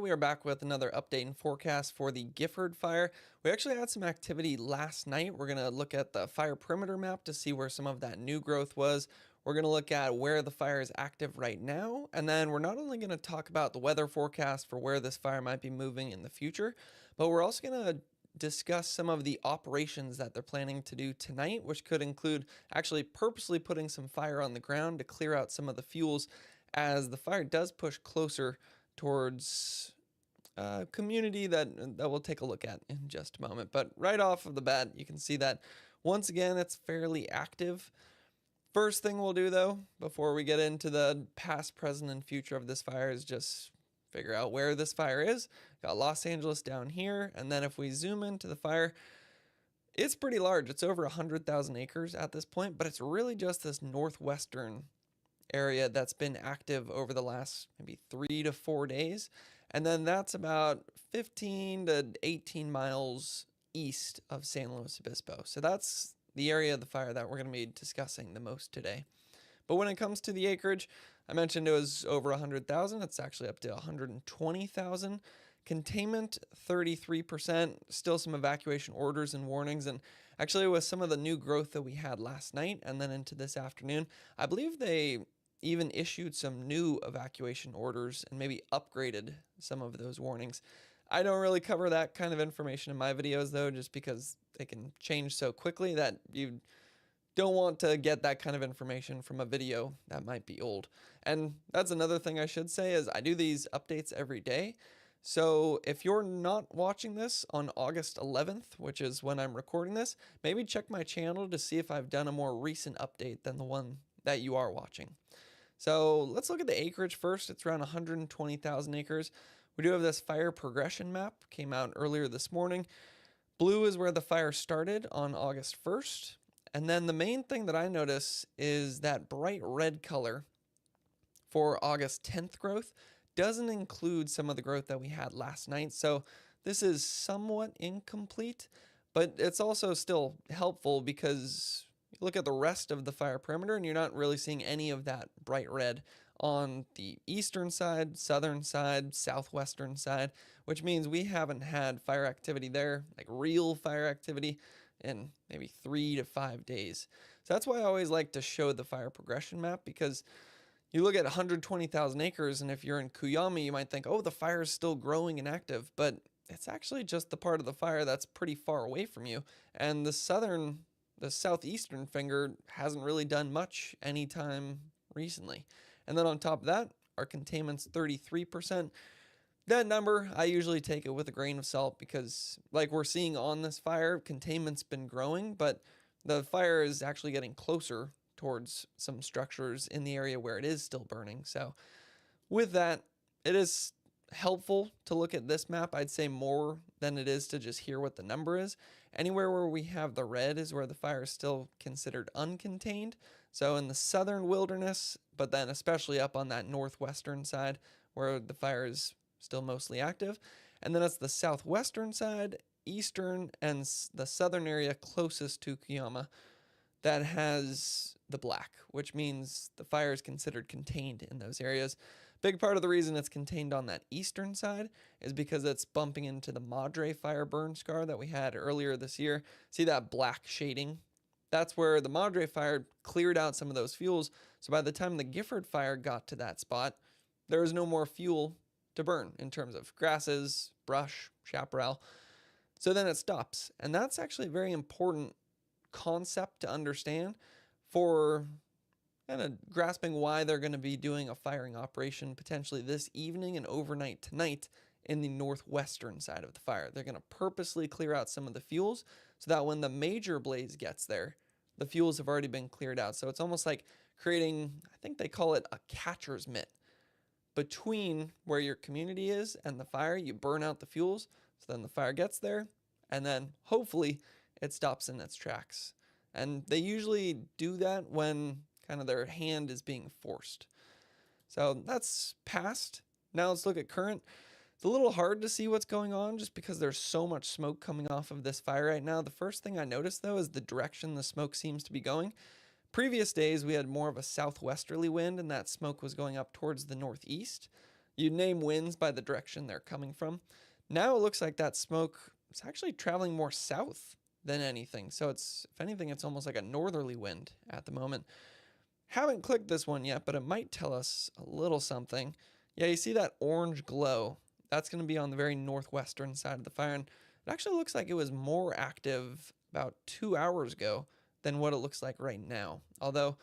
we are back with another update and forecast for the Gifford fire. We actually had some activity last night. We're going to look at the fire perimeter map to see where some of that new growth was. We're going to look at where the fire is active right now, and then we're not only going to talk about the weather forecast for where this fire might be moving in the future, but we're also going to discuss some of the operations that they're planning to do tonight, which could include actually purposely putting some fire on the ground to clear out some of the fuels as the fire does push closer towards a community that we'll take a look at in just a moment. But right off of the bat, you can see that once again, it's fairly active. First thing we'll do though, before we get into the past, present, and future of this fire is just figure out where this fire is. Got Los Angeles down here, and then if we zoom into the fire, it's pretty large. It's over 100,000 acres at this point, but it's really just this northwestern area that's been active over the last maybe 3 to 4 days. And then that's about 15 to 18 miles east of San Luis Obispo. So that's the area of the fire that we're going to be discussing the most today. But when it comes to the acreage, I mentioned it was over 100,000. It's actually up to 120,000. Containment, 33%. Still some evacuation orders and warnings. And actually with some of the new growth that we had last night and then into this afternoon, I believe they even issued some new evacuation orders and maybe upgraded some of those warnings. I don't really cover that kind of information in my videos though, just because they can change so quickly that you don't want to get that kind of information from a video that might be old. And that's another thing I should say is I do these updates every day. So if you're not watching this on August 11th, which is when I'm recording this, maybe check my channel to see if I've done a more recent update than the one that you are watching. So let's look at the acreage first. It's around 120,000 acres. We do have this fire progression map, came out earlier this morning. Blue is where the fire started on August 1st. And then the main thing that I notice is that bright red color for August 10th growth doesn't include some of the growth that we had last night. So this is somewhat incomplete, but it's also still helpful because you look at the rest of the fire perimeter and you're not really seeing any of that bright red on the eastern side, southern side, southwestern side, which means we haven't had fire activity there, like real fire activity, in maybe 3 to 5 days. So that's why I always like to show the fire progression map, because you look at 120,000 acres and if you're in Cuyama, you might think, oh, the fire is still growing and active, but it's actually just the part of the fire that's pretty far away from you. And the southeastern finger hasn't really done much anytime recently. And then on top of that, our containment's 33%. That number, I usually take it with a grain of salt because like we're seeing on this fire, containment's been growing, but the fire is actually getting closer towards some structures in the area where it is still burning. So with that, it is helpful to look at this map, I'd say more than it is to just hear what the number is. Anywhere where we have the red is where the fire is still considered uncontained. So in the southern wilderness, but then especially up on that northwestern side where the fire is still mostly active. And then it's the southwestern side, eastern, and the southern area closest to Cuyama that has the black, which means the fire is considered contained in those areas. Big part of the reason it's contained on that eastern side is because it's bumping into the Madre fire burn scar that we had earlier this year. See that black shading? That's where the Madre fire cleared out some of those fuels. So by the time the Gifford fire got to that spot, there was no more fuel to burn in terms of grasses, brush, chaparral. So then it stops. And that's actually a very important concept to understand for kind of grasping why they're going to be doing a firing operation potentially this evening and overnight tonight in the northwestern side of the fire. They're going to purposely clear out some of the fuels so that when the major blaze gets there, the fuels have already been cleared out. So it's almost like creating, I think they call it a catcher's mitt. Between where your community is and the fire, you burn out the fuels, so then the fire gets there, and then hopefully it stops in its tracks. And they usually do that when kind of their hand is being forced. So that's past. Now let's look at current. It's a little hard to see what's going on just because there's so much smoke coming off of this fire right now. The first thing I noticed though is the direction the smoke seems to be going. Previous days we had more of a southwesterly wind and that smoke was going up towards the northeast. You name winds by the direction they're coming from. Now it looks like that smoke is actually traveling more south than anything. So it's, if anything, it's almost like a northerly wind at the moment. Haven't clicked this one yet, but it might tell us a little something. Yeah, you see that orange glow? That's going to be on the very northwestern side of the fire. And it actually looks like it was more active about 2 hours ago than what it looks like right now. Although,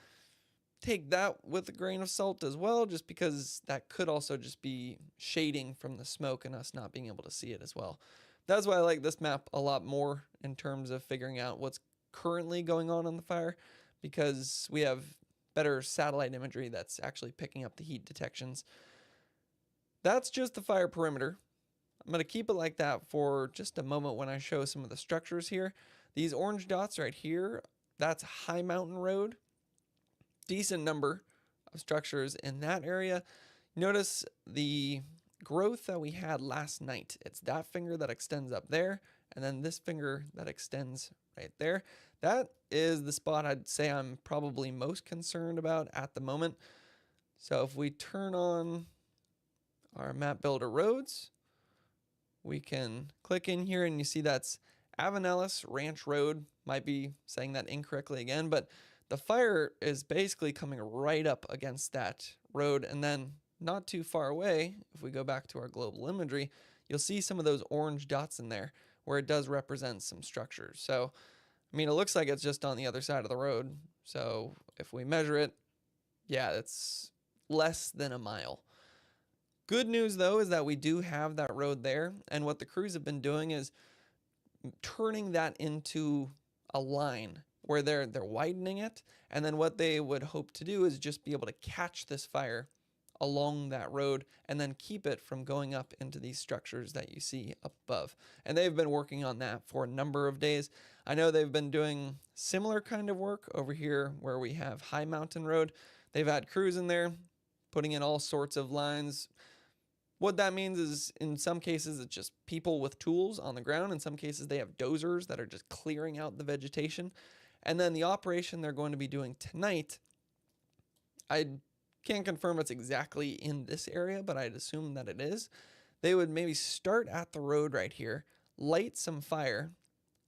take that with a grain of salt as well, just because that could also just be shading from the smoke and us not being able to see it as well. That's why I like this map a lot more in terms of figuring out what's currently going on the fire, because we have better satellite imagery that's actually picking up the heat detections. That's just the fire perimeter. I'm going to keep it like that for just a moment when I show some of the structures here. These orange dots right here, that's High Mountain Road. Decent number of structures in that area. Notice the growth that we had last night. It's that finger that extends up there, and then this finger that extends right there. That is the spot I'd say I'm probably most concerned about at the moment. So if we turn on our map builder roads, we can click in here and you see that's Avenellis Ranch Road. Might be saying that incorrectly again, but the fire is basically coming right up against that road, and then not too far away, if we go back to our global imagery, you'll see some of those orange dots in there where it does represent some structures. So, I mean, it looks like it's just on the other side of the road. So if we measure it, yeah, it's less than a mile. Good news, though, is that we do have that road there, and what the crews have been doing is turning that into a line where they're widening it, and then what they would hope to do is just be able to catch this fire along that road and then keep it from going up into these structures that you see up above. And they've been working on that for a number of days. I know they've been doing similar kind of work over here where we have High Mountain Road. They've had crews in there putting in all sorts of lines. What that means is in some cases it's just people with tools on the ground. In some cases they have dozers that are just clearing out the vegetation. And then the operation they're going to be doing tonight, I can't confirm it's exactly in this area, but I'd assume that it is. They would maybe start at the road right here, light some fire,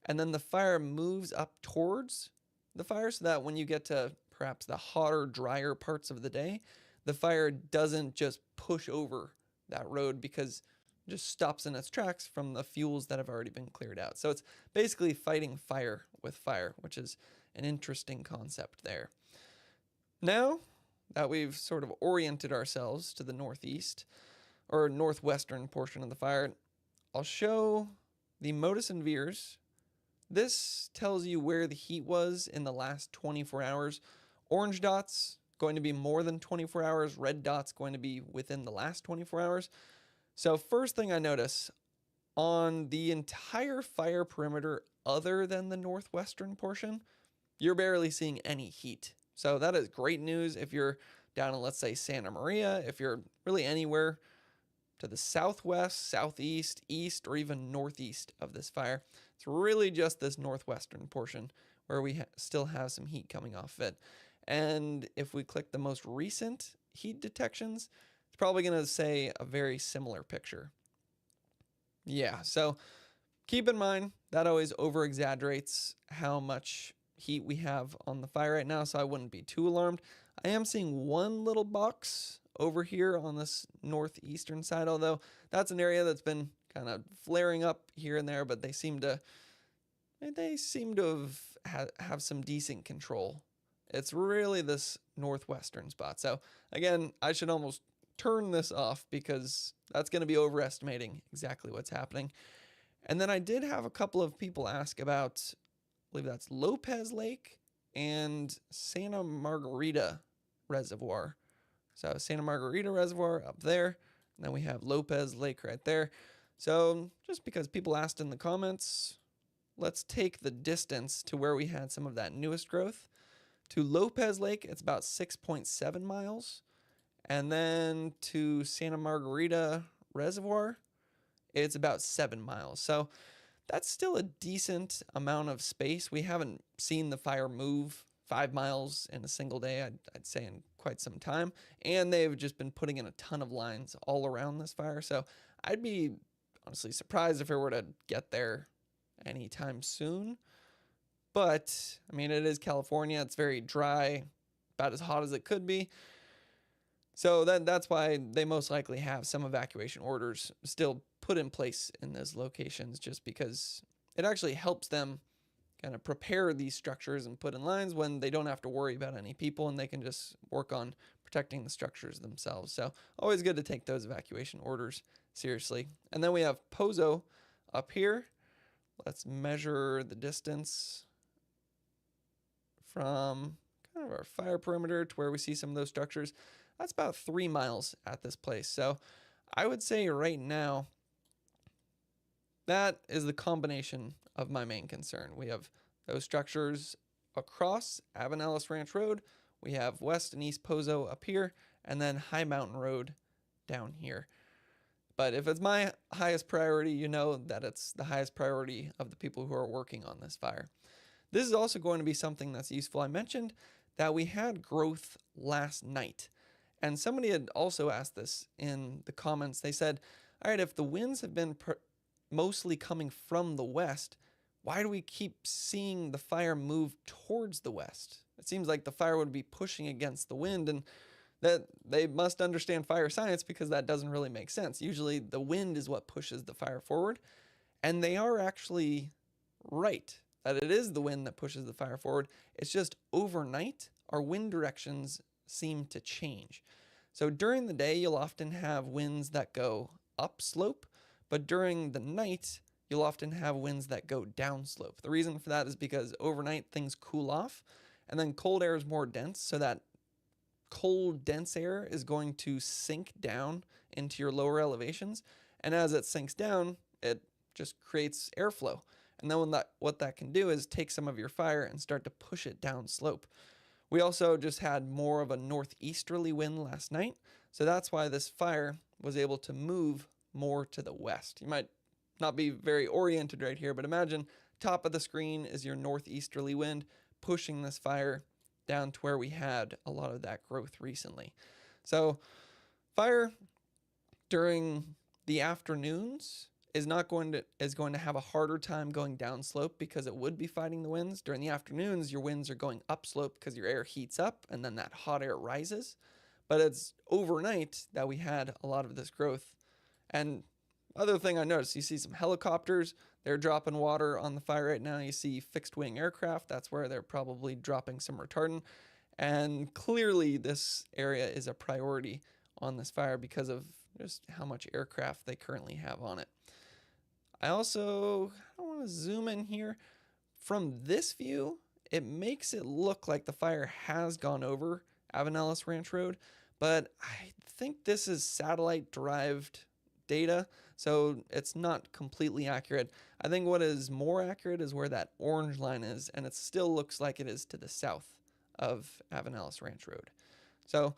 and then the fire moves up towards the fire so that when you get to perhaps the hotter, drier parts of the day, the fire doesn't just push over that road because it just stops in its tracks from the fuels that have already been cleared out. So it's basically fighting fire with fire, which is an interesting concept there. Now that we've sort of oriented ourselves to the northeast or northwestern portion of the fire, I'll show the modus and veers. This tells you where the heat was in the last 24 hours. Orange dots going to be more than 24 hours. Red dots going to be within the last 24 hours. So first thing I notice, on the entire fire perimeter other than the northwestern portion, you're barely seeing any heat. So that is great news if you're down in, let's say, Santa Maria, if you're really anywhere to the southwest, southeast, east, or even northeast of this fire. It's really just this northwestern portion where we still have some heat coming off of it. And if we click the most recent heat detections, it's probably going to say a very similar picture. Yeah, so keep in mind that always over-exaggerates how much heat we have on the fire right now, so I wouldn't be too alarmed. I am seeing one little box over here on this northeastern side, although that's an area that's been kind of flaring up here and there, but they seem to have some decent control. It's really this northwestern spot. So again, I should almost turn this off because that's going to be overestimating exactly what's happening. And then I did have a couple of people ask about, I believe that's Lopez Lake and Santa Margarita Reservoir. So Santa Margarita Reservoir up there, and then we have Lopez Lake right there. So just because people asked in the comments, let's take the distance to where we had some of that newest growth. To Lopez Lake, it's about 6.7 miles. And then to Santa Margarita Reservoir, it's about 7 miles. So that's still a decent amount of space. We haven't seen the fire move 5 miles in a single day, I'd say in quite some time. And they've just been putting in a ton of lines all around this fire. So I'd be honestly surprised if it were to get there anytime soon. But I mean, it is California. It's very dry, about as hot as it could be. So that's why they most likely have some evacuation orders still put in place in those locations, just because it actually helps them kind of prepare these structures and put in lines when they don't have to worry about any people and they can just work on protecting the structures themselves. So always good to take those evacuation orders seriously. And then we have Pozo up here. Let's measure the distance from kind of our fire perimeter to where we see some of those structures. That's about 3 miles at this place. So I would say right now, that is the combination of my main concern. We have those structures across Avenales Ranch Road. We have West and East Pozo up here, and then High Mountain Road down here. But if it's my highest priority, you know that it's the highest priority of the people who are working on this fire. This is also going to be something that's useful. I mentioned that we had growth last night, and somebody had also asked this in the comments. They said, all right, if the winds have been mostly coming from the west, why do we keep seeing the fire move towards the west? It seems like the fire would be pushing against the wind, and that they must understand fire science, because that doesn't really make sense. Usually the wind is what pushes the fire forward, and they are actually right that it is the wind that pushes the fire forward. It's just overnight our wind directions seem to change. So during the day you'll often have winds that go upslope, but during the night, you'll often have winds that go downslope. The reason for that is because overnight things cool off, and then cold air is more dense, so that cold, dense air is going to sink down into your lower elevations, and as it sinks down, it just creates airflow. And then what that can do is take some of your fire and start to push it down slope. We also just had more of a northeasterly wind last night, so that's why this fire was able to move more to the west. You might not be very oriented right here, but imagine top of the screen is your northeasterly wind pushing this fire down to where we had a lot of that growth recently. So fire during the afternoons is going to have a harder time going downslope, because it would be fighting the winds. During the afternoons, your winds are going upslope because your air heats up and then that hot air rises. But it's overnight that we had a lot of this growth. And other thing I noticed, you see some helicopters, they're dropping water on the fire right now. You see fixed wing aircraft, that's where they're probably dropping some retardant. And clearly this area is a priority on this fire because of just how much aircraft they currently have on it. I want to zoom in here. From this view, it makes it look like the fire has gone over Avenales Ranch Road, but I think this is satellite derived data, so it's not completely accurate. I think what is more accurate is where that orange line is, and it still looks like it is to the south of Avenales Ranch Road. So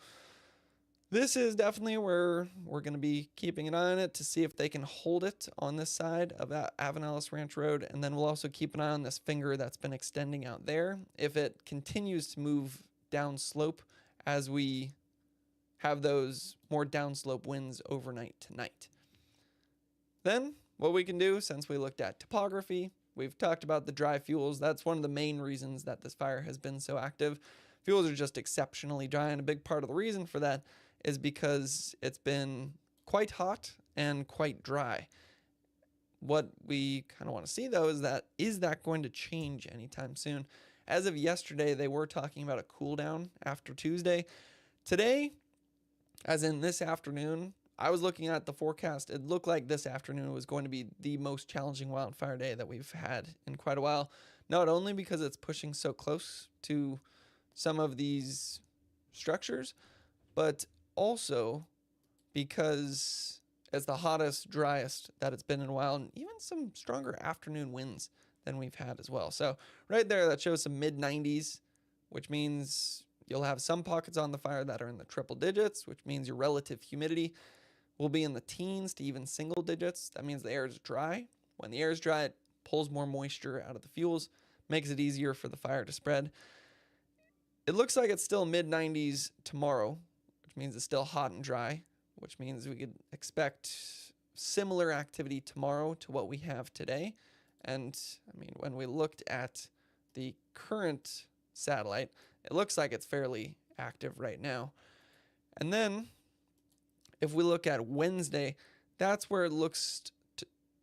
this is definitely where we're going to be keeping an eye on it to see if they can hold it on this side of that Avenales Ranch Road, and then we'll also keep an eye on this finger that's been extending out there. If it continues to move down slope as we have those more downslope winds overnight tonight. Then what we can do, since we looked at topography, we've talked about the dry fuels. That's one of the main reasons that this fire has been so active. Fuels are just exceptionally dry, and a big part of the reason for that is because it's been quite hot and quite dry. What we kind of want to see, though, is that going to change anytime soon? As of yesterday, they were talking about a cool down after Tuesday. Today, as in this afternoon, I was looking at the forecast. It looked like this afternoon was going to be the most challenging wildfire day that we've had in quite a while. Not only because it's pushing so close to some of these structures, but also because it's the hottest, driest that it's been in a while, and even some stronger afternoon winds than we've had as well. So right there, that shows some mid-90s, which means you'll have some pockets on the fire that are in the triple digits, which means your relative humidity will be in the teens to even single digits. That means the air is dry. When the air is dry, it pulls more moisture out of the fuels, makes it easier for the fire to spread. it looks like it's still mid 90s tomorrow, which means it's still hot and dry, which means we could expect similar activity tomorrow to what we have today. And I mean, when we looked at the current satellite, it looks like it's fairly active right now. And then if we look at Wednesday, that's where it looks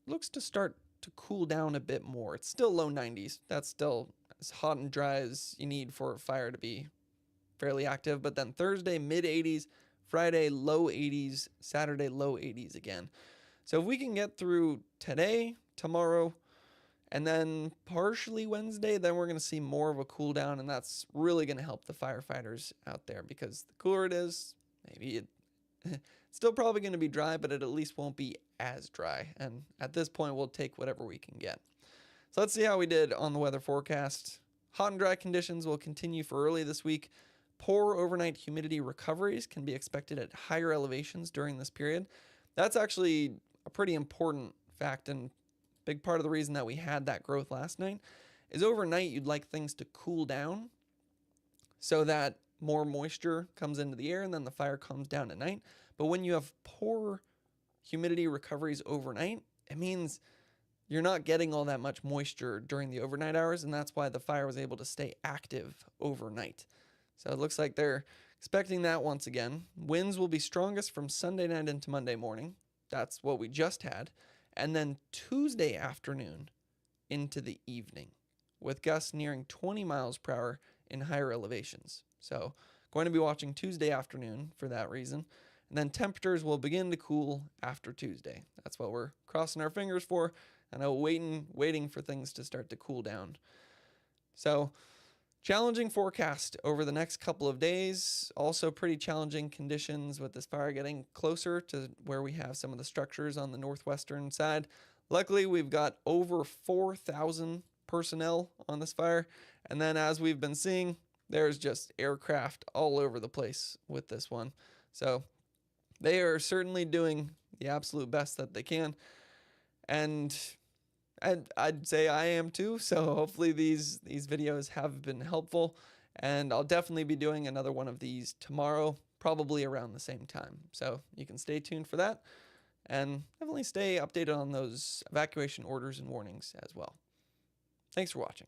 to start to cool down a bit more. It's still low 90s. That's still as hot and dry as you need for a fire to be fairly active. But then Thursday, mid 80s, Friday, low 80s, Saturday, low 80s again. So if we can get through today, tomorrow, and then partially Wednesday, then we're going to see more of a cool down, and that's really going to help the firefighters out there, because the cooler it is, maybe it's still probably going to be dry, but it at least won't be as dry. And at this point, we'll take whatever we can get. So let's see how we did on the weather forecast. Hot and dry conditions will continue for early this week. Poor overnight humidity recoveries can be expected at higher elevations during this period. That's actually a pretty important fact, and big part of the reason that we had that growth last night is overnight you'd like things to cool down so that more moisture comes into the air and then the fire comes down at night. But when you have poor humidity recoveries overnight, it means you're not getting all that much moisture during the overnight hours, and that's why the fire was able to stay active overnight. So it looks like they're expecting that once again. Winds will be strongest from Sunday night into Monday morning. That's what we just had. And then Tuesday afternoon into the evening, with gusts nearing 20 miles per hour in higher elevations. So going to be watching Tuesday afternoon for that reason. And then temperatures will begin to cool after Tuesday. That's what we're crossing our fingers for, and waiting for things to start to cool down. So challenging forecast over the next couple of days. Also pretty challenging conditions with this fire getting closer to where we have some of the structures on the northwestern side. Luckily, we've got over 4,000 personnel on this fire. And then as we've been seeing, there's just aircraft all over the place with this one. So they are certainly doing the absolute best that they can. And I'd say I am too, so hopefully these videos have been helpful, and I'll definitely be doing another one of these tomorrow, probably around the same time. So you can stay tuned for that, and definitely stay updated on those evacuation orders and warnings as well. Thanks for watching.